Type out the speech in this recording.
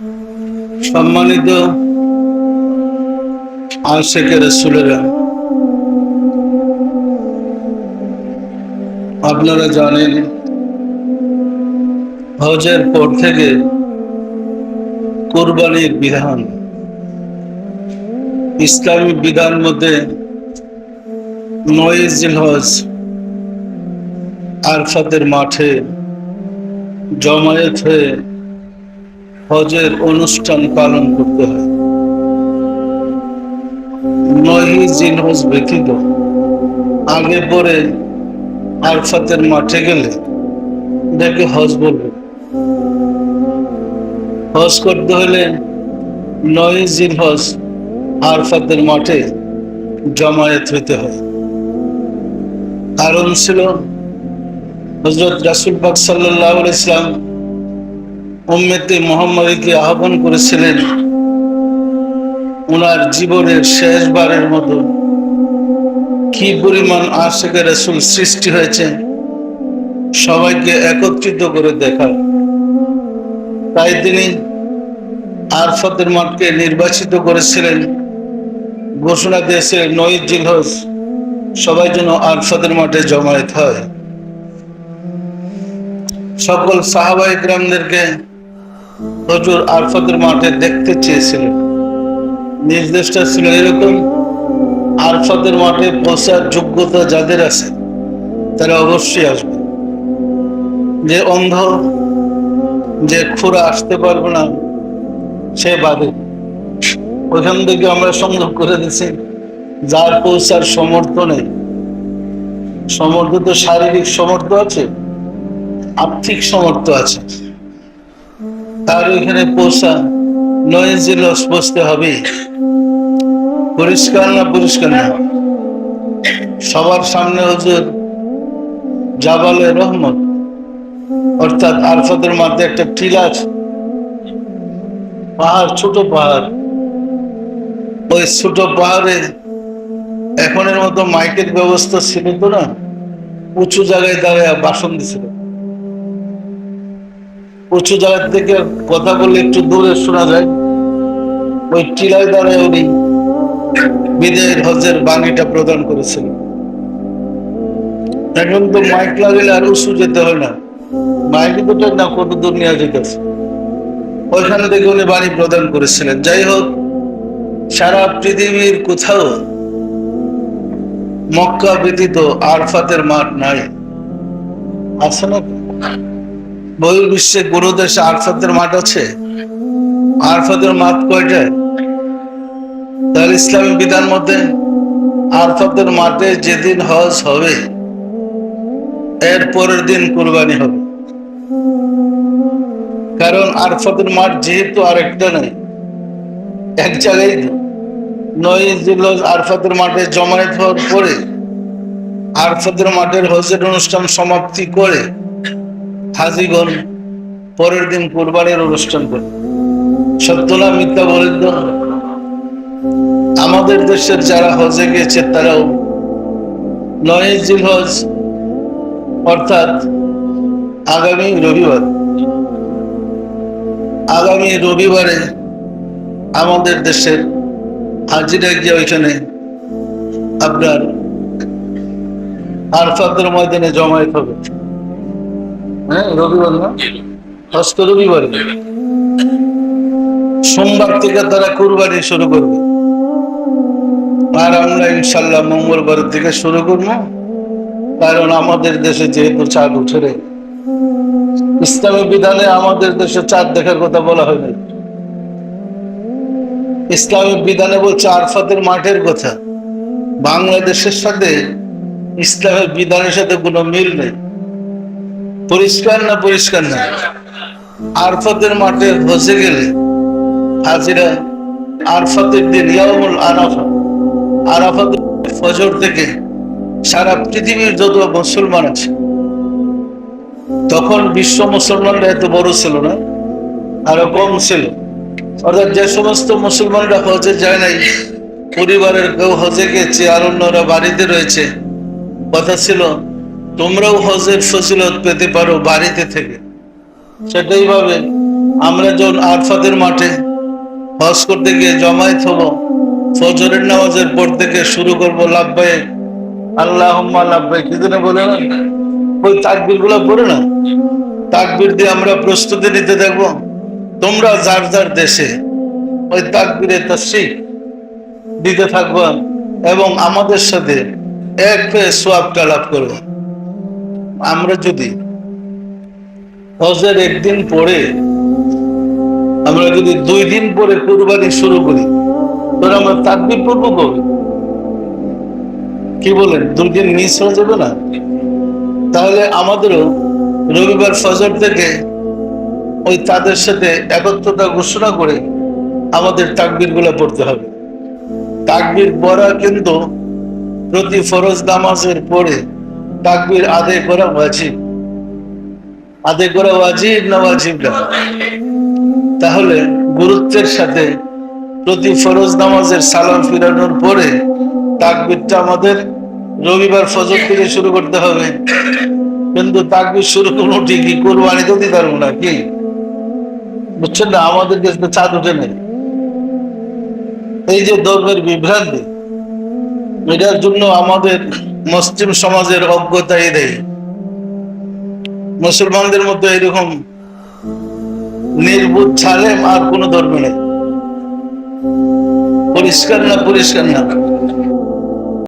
সম্মানিত আশিকে রাসূলেরা, আপনারা জানেন হজের পর থেকে কুরবানির বিধান, ইসলামী বিধান মধ্যে ৯ জিলহজ আরাফাতের মাঠে জমায়েত হয়ে হজের অনুষ্ঠান পালন করতে হয়। ৯ জিলহজ ব্যতীত আগে পরে আরাফাতের মাঠে গেলে এটাকে হজ বলবে। হজ করতে হলে ৯ জিলহজ আরাফাতের মাঠে জমায়েত হইতে হয়। কারণ ছিল হযরত রাসূল পাক সাল্লাল্লাহু আলাইহি ওয়াসাল্লাম উম্মতে মুহাম্মাদীকে আহ্বান করেছিলেন ওনার জীবনের শেষবারের মতো কি পরিমাণ আশিকে রাসূল সৃষ্টি হয়েছে সবাইকে একত্রিত করে দেখার। তাই তিনি আরাফাতের মাঠকে নির্বাচিত করেছিলেন, ঘোষণা দিয়েছিলেন ৯ জিলহজ সবাই যেন আরাফাতের মাঠে জমায়েত হয়। সকল সাহাবায়ে কেরামদেরকে হুজুর আরাফাতের মাঠে দেখতে চেয়েছিলেন। নির্দেশটা ছিল এরকম, আরাফাতের মাঠে পৌঁছার যোগ্যতা যাদের আছে তারা অবশ্যই আসবে। যে অন্ধ, যে খুরা আসতে পারবে না সে বাদে। ওইখান থেকে আমরা সংযোগ করে দিচ্ছি যার পৌঁছার সামর্থ্য নেই, সামর্থ্য তো শারীরিক সামর্থ্য আছে, আর্থিক সামর্থ্য আছে, তার ওইখানে পৌঁছা ৯ জিলহজ পৌঁছতে হবে। পরিষ্কার না পরিষ্কার না? সবার সামনে হুজুর জাবালে রহমত অর্থাৎ আরাফাতের মাঠে একটা টিলা আছে, পাহাড়, ছোট পাহাড়। ওই ছোট পাহাড়ে এখনের মতো মাইকের ব্যবস্থা ছিল তো না, উঁচু জায়গায় দাঁড়ায় ভাষণ দিছিল। উঁচু জায়গা থেকে কথা বললে একটু দূরে শোনা যায়। ওই টিলায় দাঁড়ায় উনি বিদায়ের হজের বাণীটা প্রদান করেছিল। এখন তো মাইক লাগালে আর উঁচু যেতে হয় না, মাইকে তো না কত দূর নিয়ে যেতেছে, ওইখান থেকে উনি বাণী প্রদান করেছিলেন। যাই হোক, সারা পৃথিবীর কোথাও মক্কা ব্যতীত আরাফাতের মাঠ নাই, আছে না? বহির্বিশ্বে কোন দেশে আরাফাতের মাঠ আছে? আরাফাতের মাঠ কয়টা? তাহলে ইসলামী বিধান মধ্যে আরাফাতের মাঠে যেদিন হজ হবে এর পরের দিন কুরবানি হবে। কারণ আরাফাতের মাঠ যেহেতু আরেকটা নাই, এক জায়গায় ৯ জিলহজ আরাফাতের মাঠে জমায়েত হওয়ার পরে আরাফাতের মাঠের হজের অনুষ্ঠান সমাপ্তি করে হাজীগণ পরের দিন কুরবানির অনুষ্ঠান করে। সত্য না মিথ্যা বলেন তো? আমাদের দেশের যারা হজে গিয়েছে তারাও ৯ জিলহজ অর্থাৎ আগামী রবিবারে আমাদের দেশের হাজিরা গিয়ে ওইখানে আপনার আরাফাতের ময়দানে জমায়েত হবে। হ্যাঁ, রবিবার না, হজ তো রবিবারে। সোমবার থেকে তারা কুরবানি শুরু করবে, আর আমরা ইনশাল্লাহ মঙ্গলবার থেকে শুরু করবো। কারণ আমাদের দেশে যেহেতু চাঁদ উঠে রে, ইসলামী বিধানে আমাদের দেশে চাঁদ দেখার কথা বলা হয় না। ইসলামী বিধানে বলছে আরাফাতের মাঠের কথা। বাংলাদেশের সাথে ইসলামের বিধানের সাথে কোনো মিল নেই। পরিষ্কার না পরিষ্কার না? আরাফাতের মাঠে হজে গেলে হাজিরা আরাফাতের দিন ইয়াউমুল আরাফা, আরাফাতের ফজর থেকে সারা পৃথিবীর যত মুসলমান আছে, তখন বিশ্ব মুসলমানরা এত বড় ছিল না, আরো কম ছিল। অর্থাৎ যে সমস্ত মুসলমানরা হজে যায় নাই, পরিবারের কেউ হজে গেছে আর অন্যরা বাড়িতে রয়েছে, কথা ছিল তোমরাও হজের ফজিলত পেতে পারো বাড়িতে থেকে। সেটাই ভাবে আমরা যখন আরফাতের মাঠে হজ করতে গিয়ে জমায়েত হব, ফজরের নামাজের পর থেকে শুরু করবো লাব্বাইক আল্লাহুম্মা লাব্বাইক, কি যেন বলে না, ওই তাকবীর গুলো পড়ে না, তাকবীর দিয়ে আমরা প্রস্তুতি নিতে দেখবো। তোমরা যার যার দেশে ওই তাকবীরে তাসবিহ দিতে থাকবা এবং আমাদের সাথে এক পেয়ে সোয়াবটা লাভ করবো। আমরা যদি হজের একদিন পরে, আমরা যদি 2 দিন পরে কুরবানি শুরু করি, তাহলে আমরা তাকবীর পড়বো কবে? কি বলেন, 2 দিন মিস হয়ে যাবে না? তাহলে আমাদেরও রবিবার ফজর থেকে ওই তাদের সাথে একত্রতা ঘোষণা করে আমাদের তাকবীর গুলো পড়তে হবে। তাকবীর পড়া কিন্তু প্রতি ফরজ নামাজের পরে তাকবীর আদায় করা ওয়াজিব। আদায় করা ওয়াজিব না ওয়াজিব না? তাহলে গুরুত্বের সাথে প্রতি ফরজ নামাজের সালাম ফিরানোর পরে তাকবীরটা আমাদের রবিবার ফজর থেকে শুরু করতে হবে। কিন্তু তাকবীর শুরু করবো ঠিকই, কুরবানি তো দিতে পারবো না, কি বুঝছেন না? আমাদের দেশে চাঁদ উঠে নেই। এই যে ধর্মের বিভ্রান্তি, এটার জন্য আমাদের মুসলিম সমাজের অজ্ঞতা দেয়। মুসলমানদের মধ্যে এরকম নির্বুধ ছালেম আর কোন ধর্ম নেই। পরিষ্কার না? পরিষ্কার না?